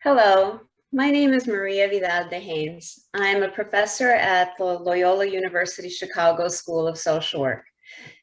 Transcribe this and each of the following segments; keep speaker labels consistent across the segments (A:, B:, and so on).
A: Hello, my name is Maria Vidal de Haynes. I'm a professor at the Loyola University Chicago School of Social Work.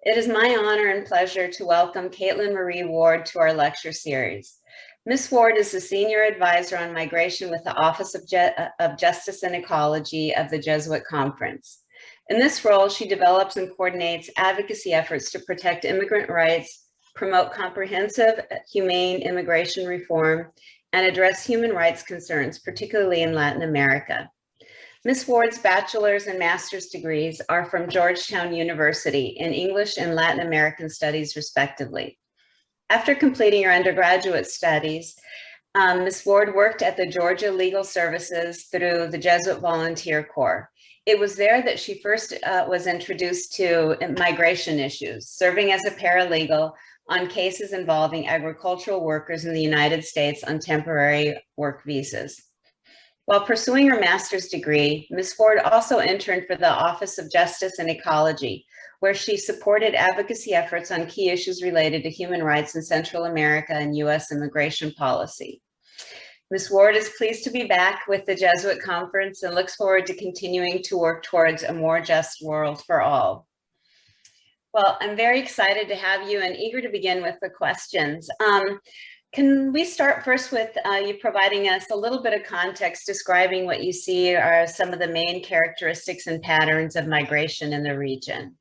A: It is my honor and pleasure to welcome Caitlin Marie Ward to our lecture series. Ms. Ward is the Senior Advisor on Migration with the Office of Justice and Ecology of the Jesuit Conference. In this role, she develops and coordinates advocacy efforts to protect immigrant rights, promote comprehensive, humane immigration reform, and address human rights concerns, particularly in Latin America. Ms. Ward's bachelor's and master's degrees are from Georgetown University in English and Latin American studies, respectively. After completing her undergraduate studies, Ms. Ward worked at the Georgia Legal Services through the Jesuit Volunteer Corps. It was there that she first was introduced to migration issues, serving as a paralegal on cases involving agricultural workers in the United States on temporary work visas. While pursuing her master's degree, Ms. Ward also interned for the Office of Justice and Ecology, where she supported advocacy efforts on key issues related to human rights in Central America and U.S. immigration policy. Ms. Ward is pleased to be back with the Jesuit Conference and looks forward to continuing to work towards a more just world for all. Well, I'm very excited to have you and eager to begin with the questions. Can we start first with you providing us a little bit of context, describing what you see are some of the main characteristics and patterns of migration in the region?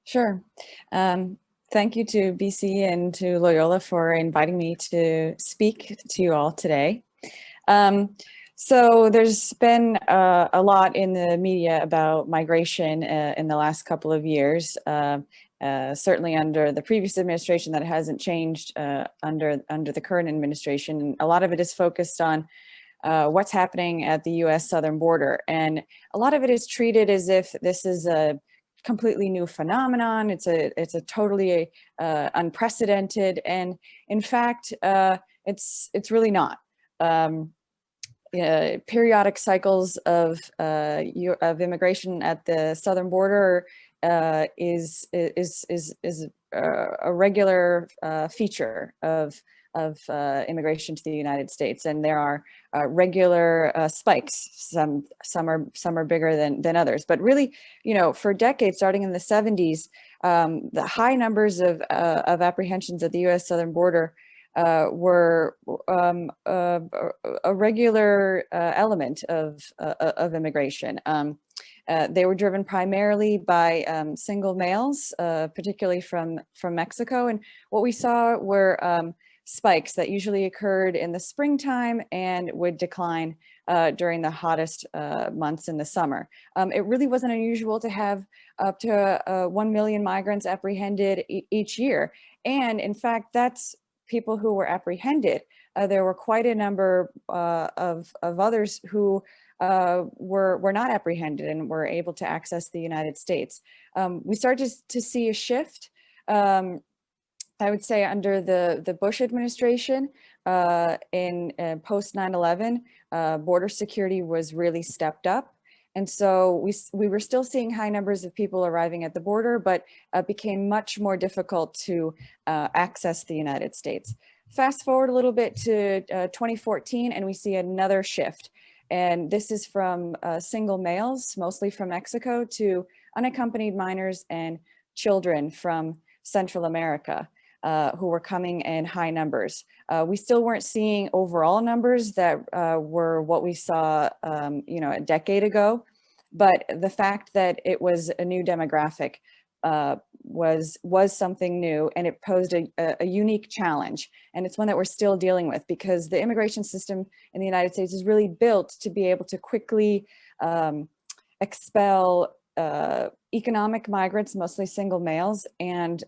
B: Sure. Thank you to BC and to Loyola for inviting me to speak to you all today. So there's been a lot in the media about migration in the last couple of years, certainly under the previous administration. That hasn't changed under the current administration. And a lot of it is focused on what's happening at the US southern border. And a lot of it is treated as if this is a completely new phenomenon. It's a totally unprecedented, and in fact, it's really not. Periodic cycles of immigration at the southern border is a regular feature of immigration to the United States, and there are regular spikes. Some are bigger than others, but really, for decades, starting in the 70s, the high numbers of apprehensions at the U.S. southern border were a regular element of immigration. They were driven primarily by single males, particularly from Mexico. And what we saw were spikes that usually occurred in the springtime and would decline during the hottest months in the summer. It really wasn't unusual to have up to 1 million migrants apprehended each year. And in fact, that's people who were apprehended. There were quite a number of others who were not apprehended and were able to access the United States. We started to see a shift, I would say, under the Bush administration. In post 9/11, border security was really stepped up. And so we were still seeing high numbers of people arriving at the border, but became much more difficult to access the United States. Fast forward a little bit to 2014, and we see another shift. And this is from single males, mostly from Mexico, to unaccompanied minors and children from Central America, who were coming in high numbers. We still weren't seeing overall numbers that were what we saw, a decade ago, but the fact that it was a new demographic was something new, and it posed a unique challenge. And it's one that we're still dealing with, because the immigration system in the United States is really built to be able to quickly expel economic migrants, mostly single males, and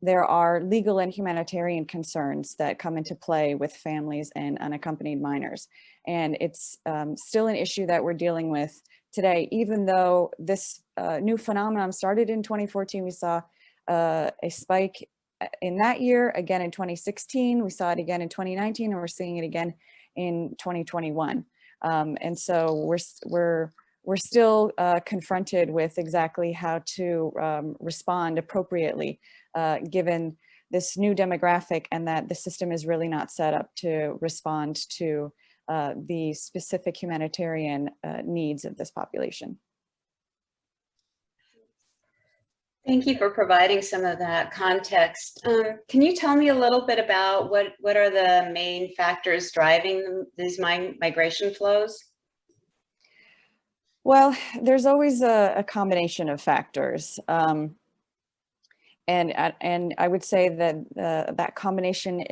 B: there are legal and humanitarian concerns that come into play with families and unaccompanied minors. And it's still an issue that we're dealing with today, even though this new phenomenon started in 2014. We saw a spike in that year, again in 2016, we saw it again in 2019, and we're seeing it again in 2021. And so we're still confronted with exactly how to respond appropriately, given this new demographic, and that the system is really not set up to respond to the specific humanitarian needs of this population.
A: Thank you for providing some of that context. Can you tell me a little bit about what are the main factors driving these migration flows?
B: Well, there's always a combination of factors. And I would say that that combination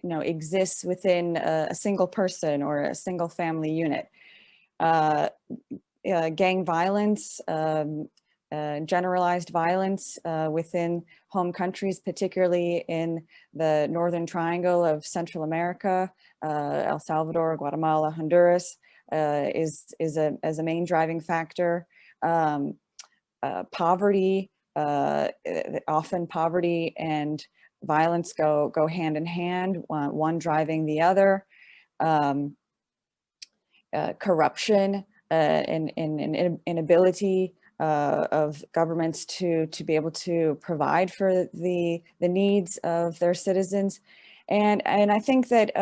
B: exists within a single person or a single family unit. Gang violence, generalized violence within home countries, particularly in the Northern Triangle of Central America, El Salvador, Guatemala, Honduras, is a main driving factor. Poverty, often poverty and violence go hand in hand, one driving the other. Corruption and inability of governments to be able to provide for the needs of their citizens. And I think that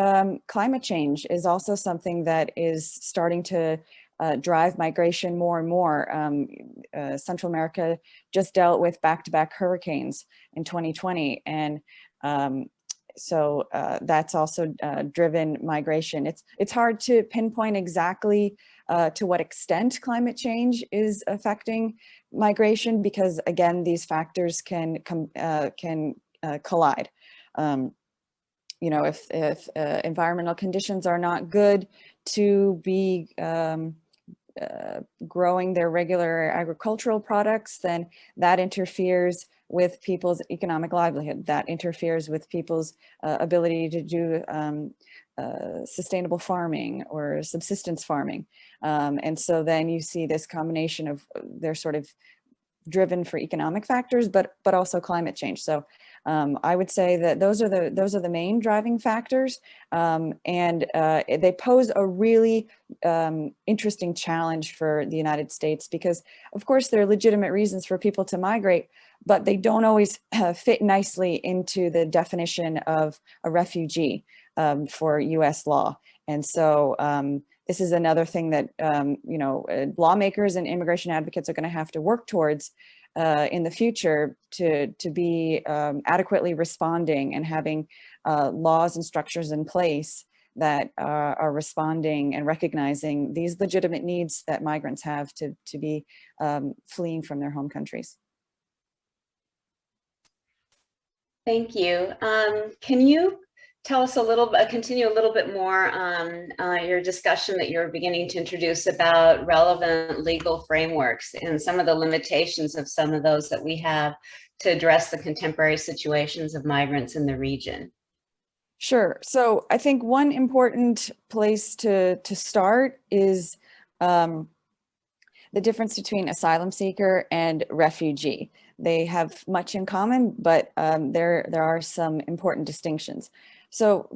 B: climate change is also something that is starting to drive migration more and more. Central America just dealt with back-to-back hurricanes in 2020. And so that's also driven migration. It's hard to pinpoint exactly to what extent climate change is affecting migration, because again, these factors can collide. If environmental conditions are not good to be growing their regular agricultural products, then that interferes with people's economic livelihood. That interferes with people's ability to do sustainable farming or subsistence farming. And so then you see this combination of they're sort of driven for economic factors, but also climate change. So I would say that those are the main driving factors, and they pose a really interesting challenge for the United States, because of course there are legitimate reasons for people to migrate, but they don't always fit nicely into the definition of a refugee for US law. And so this is another thing that lawmakers and immigration advocates are going to have to work towards in the future to be adequately responding and having laws and structures in place that are responding and recognizing these legitimate needs that migrants have to be fleeing from their home countries.
A: Thank you. Can you tell us continue a little bit more on your discussion that you're beginning to introduce about relevant legal frameworks and some of the limitations of some of those that we have to address the contemporary situations of migrants in the region?
B: Sure. So I think one important place to start is the difference between asylum seeker and refugee. They have much in common, but there are some important distinctions. So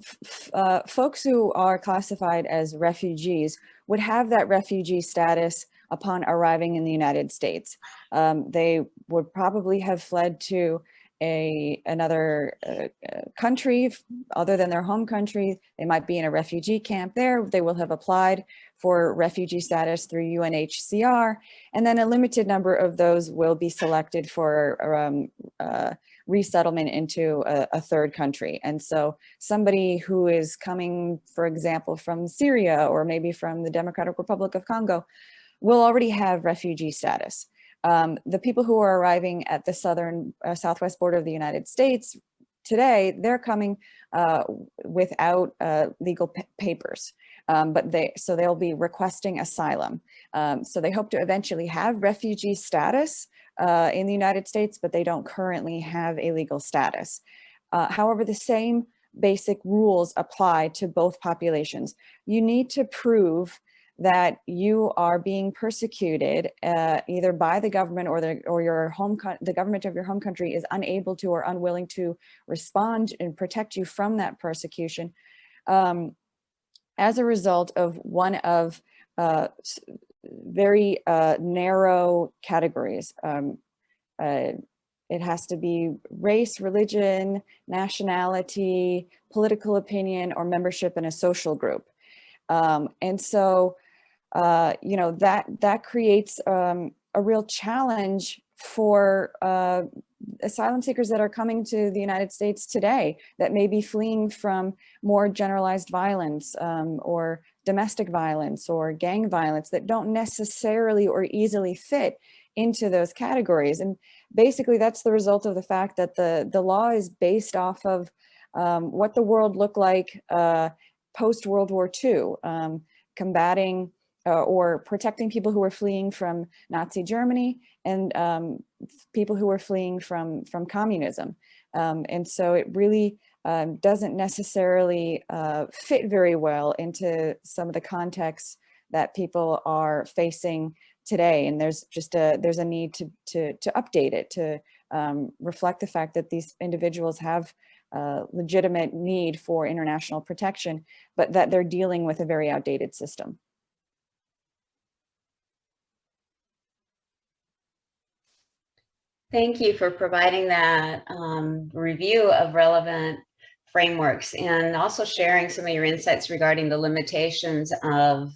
B: folks who are classified as refugees would have that refugee status upon arriving in the United States. They would probably have fled to another country other than their home country. They might be in a refugee camp there. They will have applied for refugee status through UNHCR, and then a limited number of those will be selected for resettlement into a third country. And so somebody who is coming, for example, from Syria or maybe from the Democratic Republic of Congo will already have refugee status. The people who are arriving at the southwest border of the United States today, they're coming without legal papers, so they'll be requesting asylum. So they hope to eventually have refugee status in the United States, but they don't currently have a legal status. However, the same basic rules apply to both populations. You need to prove that you are being persecuted either by the government or the government of your home country is unable to or unwilling to respond and protect you from that persecution as a result of one of very narrow categories. It has to be race, religion, nationality, political opinion, or membership in a social group. And so, you know, that creates a real challenge for asylum seekers that are coming to the United States today, that may be fleeing from more generalized violence or domestic violence or gang violence, that don't necessarily or easily fit into those categories. And basically that's the result of the fact that the law is based off of what the world looked like post World War II, combating or protecting people who were fleeing from Nazi Germany and people who were fleeing from communism. And so it really doesn't necessarily fit very well into some of the contexts that people are facing today. And there's just there's a need to update it, to reflect the fact that these individuals have legitimate need for international protection, but that they're dealing with a very outdated system.
A: Thank you for providing that review of relevant frameworks and also sharing some of your insights regarding the limitations of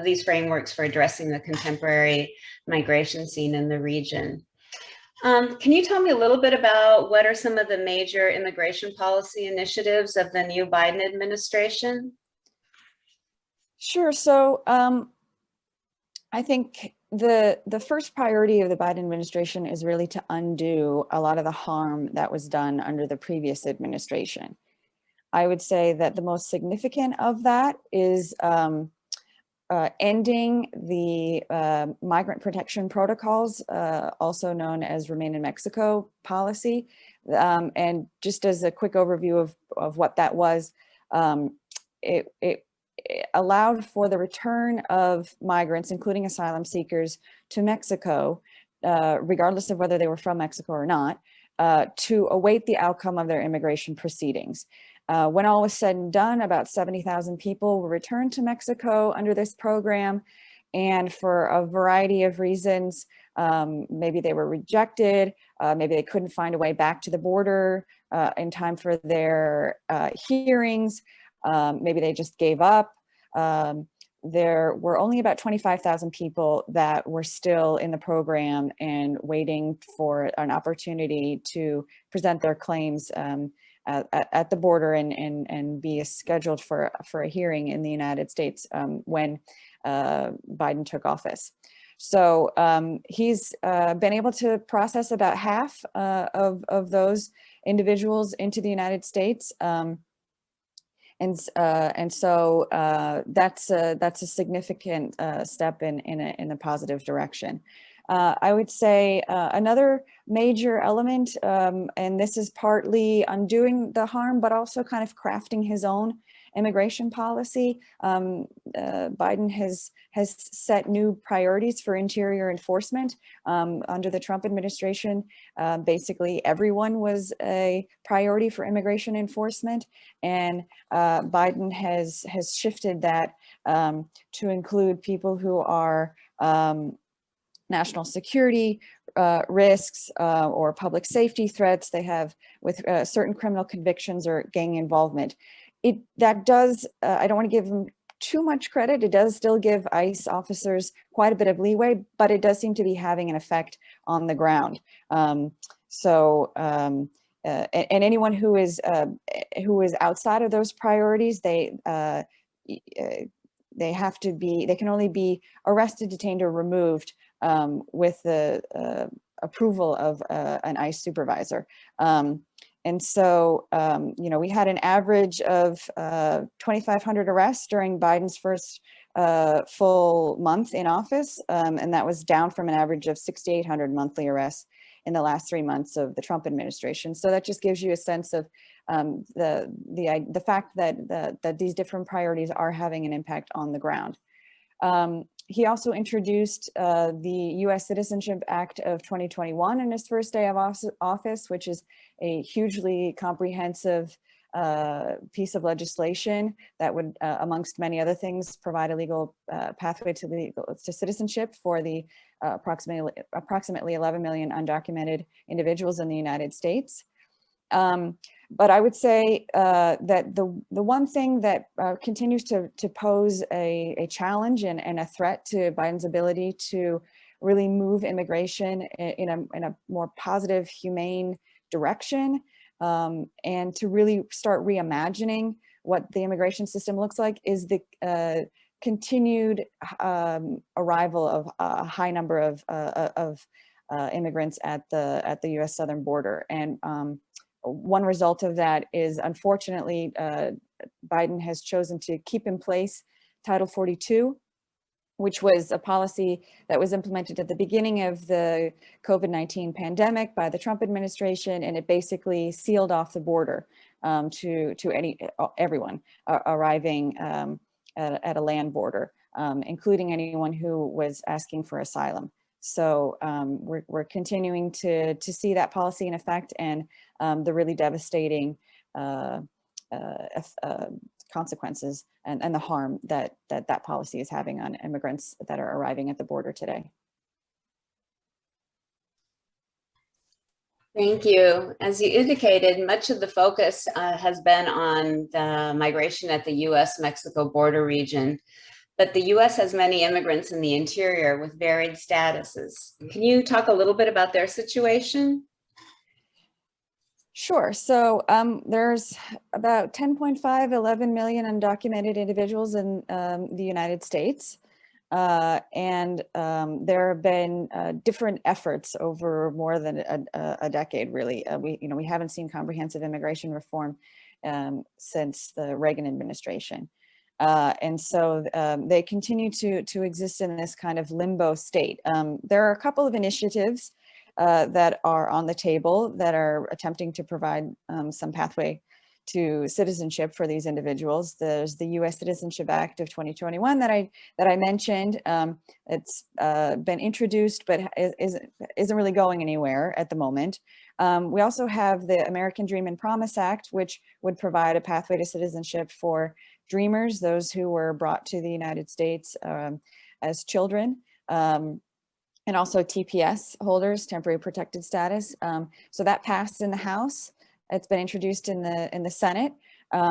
A: these frameworks for addressing the contemporary migration scene in the region. Can you tell me a little bit about what are some of the major immigration policy initiatives of the new Biden administration?
B: Sure. So I think the first priority of the Biden administration is really to undo a lot of the harm that was done under the previous administration. I would say that the most significant of that is ending the migrant protection protocols, also known as Remain in Mexico policy. And just as a quick overview of what that was, it allowed for the return of migrants, including asylum seekers, to Mexico, regardless of whether they were from Mexico or not, to await the outcome of their immigration proceedings. When all was said and done, about 70,000 people were returned to Mexico under this program. And for a variety of reasons, maybe they were rejected, maybe they couldn't find a way back to the border in time for their hearings, maybe they just gave up. There were only about 25,000 people that were still in the program and waiting for an opportunity to present their claims at the border and be scheduled for a hearing in the United States when Biden took office. So he's been able to process about half of those individuals into the United States. And so that's a significant step in a positive direction. I would say another major element, and this is partly undoing the harm, but also kind of crafting his own immigration policy. Biden has set new priorities for interior enforcement. Under the Trump administration, basically everyone was a priority for immigration enforcement, and Biden has shifted that to include people who are national security risks or public safety threats they have with certain criminal convictions or gang involvement. That does, I don't want to give them too much credit. It does still give ICE officers quite a bit of leeway, but it does seem to be having an effect on the ground. And anyone who is outside of those priorities, they have to be, they can only be arrested, detained, or removed with the approval of an ICE supervisor. And so, you know, we had an average of 2,500 arrests during Biden's first full month in office. And that was down from an average of 6,800 monthly arrests in the last 3 months of the Trump administration. So that just gives you a sense of the fact that these different priorities are having an impact on the ground. He also introduced the U.S. Citizenship Act of 2021 in his first day of office, which is a hugely comprehensive piece of legislation that would, amongst many other things, provide a legal pathway to citizenship for the approximately 11 million undocumented individuals in the United States. But I would say that the one thing that continues to pose a challenge and a threat to Biden's ability to really move immigration in a more positive, humane direction, and to really start reimagining what the immigration system looks like is the continued arrival of a high number of immigrants at the U.S. southern border. And one result of that is, unfortunately, Biden has chosen to keep in place Title 42, which was a policy that was implemented at the beginning of the COVID-19 pandemic by the Trump administration, and it basically sealed off the border to everyone arriving at a land border, including anyone who was asking for asylum. So we're continuing to see that policy in effect, and the really devastating consequences and the harm that policy is having on immigrants that are arriving at the border today.
A: Thank you. As you indicated, much of the focus has been on the migration at the US-Mexico border region, but the US has many immigrants in the interior with varied statuses. Can you talk a little bit about their situation?
B: Sure. So there's about 10.5, 11 million undocumented individuals in the United States. And there have been different efforts over more than a decade, really. We haven't seen comprehensive immigration reform since the Reagan administration. And so they continue to exist in this kind of limbo state. There are a couple of initiatives that are on the table that are attempting to provide some pathway to citizenship for these individuals. There's the U.S. Citizenship Act of 2021 that I mentioned. It's been introduced, but isn't really going anywhere at the moment. We also have the American Dream and Promise Act, which would provide a pathway to citizenship for dreamers, those who were brought to the United States as children. And also TPS holders, temporary protected status. So that passed in the House. It's been introduced in the Senate.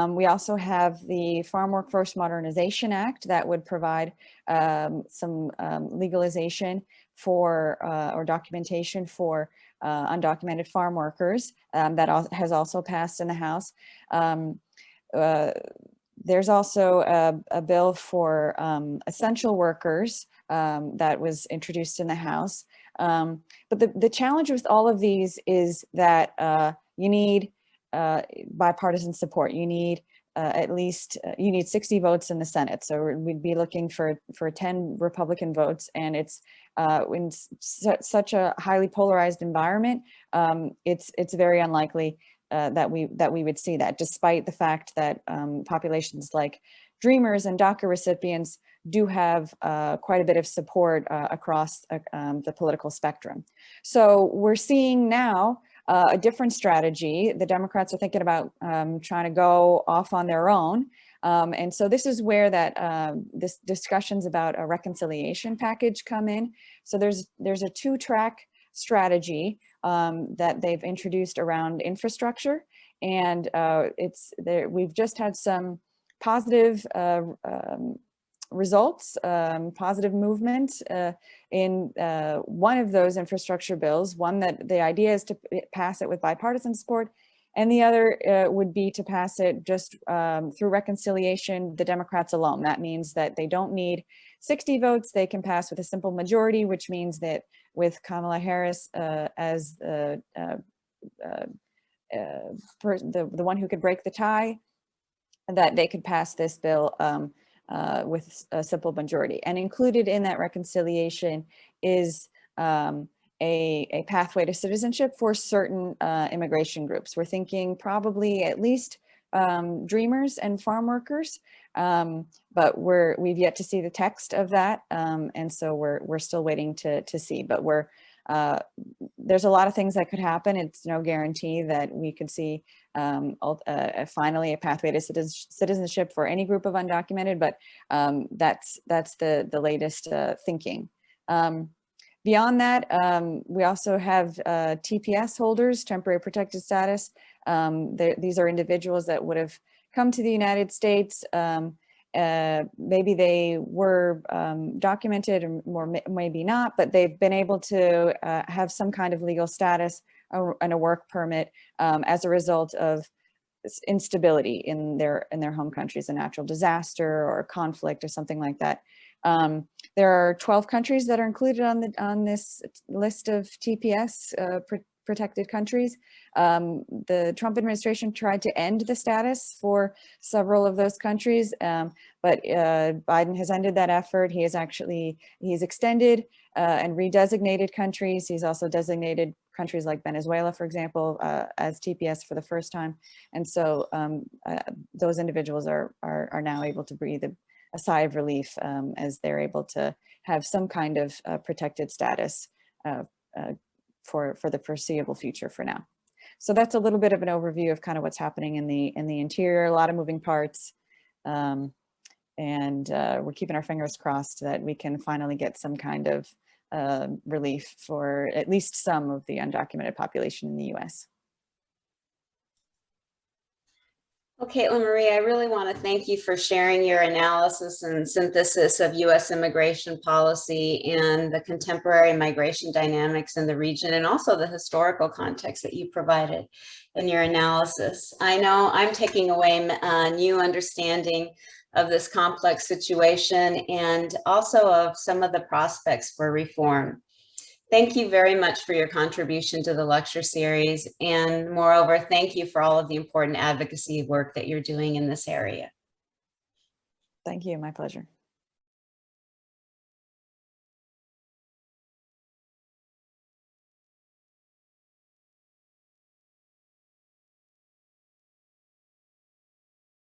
B: We also have the Farm Workforce Modernization Act that would provide some legalization for or documentation for undocumented farm workers. That has also passed in the House. There's also a bill for essential workers that was introduced in the House. But the challenge with all of these is that you need bipartisan support. You need at least, you need 60 votes in the Senate. So we'd be looking for 10 Republican votes, and it's in such a highly polarized environment, it's very unlikely that we would see that, despite the fact that populations like Dreamers and DACA recipients do have quite a bit of support across the political spectrum. So we're seeing now a different strategy. The Democrats are thinking about trying to go off on their own. And so this is where this discussions about a reconciliation package come in. So there's a two-track strategy that they've introduced around infrastructure. And we've just had some positive results, positive movement in one of those infrastructure bills, one that the idea is to pass it with bipartisan support, and the other would be to pass it just through reconciliation, the Democrats alone. That means that they don't need 60 votes, they can pass with a simple majority, which means that with Kamala Harris as the one who could break the tie, that they could pass this bill with a simple majority. And included in that reconciliation is a pathway to citizenship for certain immigration groups. We're thinking probably at least Dreamers and farm workers, but we've yet to see the text of that, and so we're still waiting to see. But there's a lot of things that could happen. It's no guarantee that we could see finally a pathway to citizenship for any group of undocumented, but that's the latest thinking. Beyond that, we also have TPS holders, temporary protected status. These are individuals that would have come to the United States. Maybe they were documented or maybe not, but they've been able to have some kind of legal status and a work permit as a result of instability in their home countries, a natural disaster or conflict or something like that. There are 12 countries that are included on this list of TPS protected countries. The Trump administration tried to end the status for several of those countries, but Biden has ended that effort. He's extended and redesignated countries. He's also designated countries like Venezuela, for example, as TPS for the first time. And so those individuals are now able to breathe a sigh of relief as they're able to have some kind of protected status for the foreseeable future for now. So that's a little bit of an overview of kind of what's happening in the interior, a lot of moving parts. And we're keeping our fingers crossed that we can finally get some kind of relief for at least some of the undocumented population in the US.
A: Well, Caitlin Marie, I really want to thank you for sharing your analysis and synthesis of U.S. immigration policy and the contemporary migration dynamics in the region, and also the historical context that you provided in your analysis. I know I'm taking away a new understanding of this complex situation and also of some of the prospects for reform. Thank you very much for your contribution to the lecture series. And moreover, thank you for all of the important advocacy work that you're doing in this area.
B: Thank you, my pleasure.